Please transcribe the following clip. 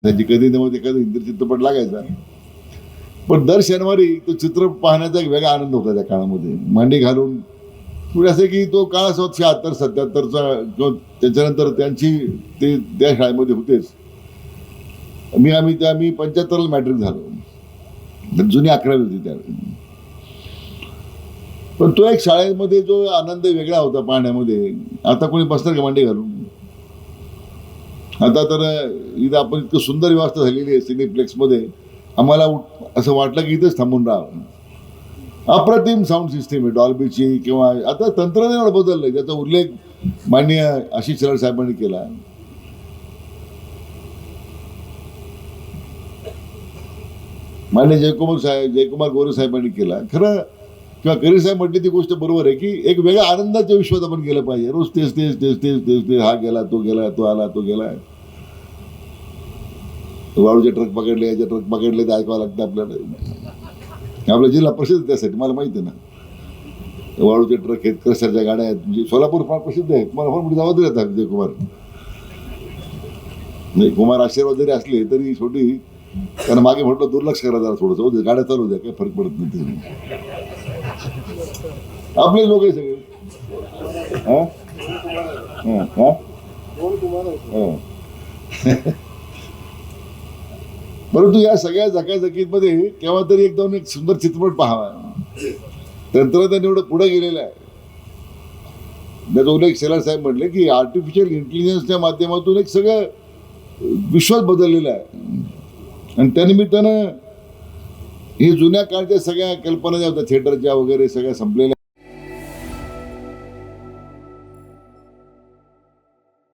त्याची कधी नव्हती एखादा हिंदी चित्रपट लागायचा. पण दर शनिवारी तो चित्र पाहण्याचा एक वेगळा आनंद होता त्या काळामध्ये. मांडी घालून म्हणजे असं की तो काळ असो 76-77चा किंवा त्याच्यानंतर त्यांची ते त्या शाळेमध्ये होतेच. आम्ही 75ला मॅट्रिक झालो. जुनी 11वी होती त्यावेळी. पण तो एक शाळेमध्ये जो आनंद वेगळा होता पाहण्यामध्ये. आता कोणी बसणार का मांडी घालून? आता तर इथं आपण इतकं सुंदर व्यवस्था झालेली आहे सिनेप्लेक्समध्ये. आम्हाला असं वाटलं की इथेच थांबून राहावं. अप्रतिम साऊंड सिस्टीम आहे डॉल्बीची. किंवा आता तंत्रज्ञान बदललंय, त्याचा उल्लेख माननीय आशिष शेलार साहेबांनी केला. माननीय जयकुमार गोरे साहेबांनी केला. खरं किंवा करीर साहेब म्हटली ती गोष्ट बरोबर आहे की एक वेगळ्या आनंदाच्या विश्वात आपण गेलं पाहिजे. रोज तेच तेच तेच तेच तेच तेच, हा गेला तो गेला, तो आला तो गेला. वाळूचे ट्रक पकडले, याचे ट्रक पकडले, ते ऐकावं लागतं आपल्याला. आपला जिल्हा प्रसिद्ध त्यासाठी मला माहिती आहे ना. वाळूचे ट्रक आहेत, क्रशरच्या गाड्या आहेत. म्हणजे सोलापूर फार प्रसिद्ध आहे. तुम्हाला फार मोठी जबाबदारी येतात विजयकुमार. नाही, कुमार आशीर्वाद जरी असले तरी छोटी, कारण मागे म्हटलं दुर्लक्ष करा जरा थोडंसं. गाड्या चालू द्या, काही फरक पडत नाही. आपले लोक आहे सगळे. परंतु या सगळ्या झकाझकीमध्ये केव्हा तरी एक सुंदर चित्रपट पाहावा. तंत्रज्ञान एवढं पुढे गेलेलं आहे. त्याचा उल्लेख शेलार साहेब म्हटले की आर्टिफिशियल इंटेलिजन्सच्या माध्यमातून एक सगळं विश्वास बदललेला आहे. आणि त्यानिमित्तानं हे जुन्या काळच्या सगळ्या कल्पना ज्या होत्या थिएटरच्या वगैरे सगळ्या संपलेल्या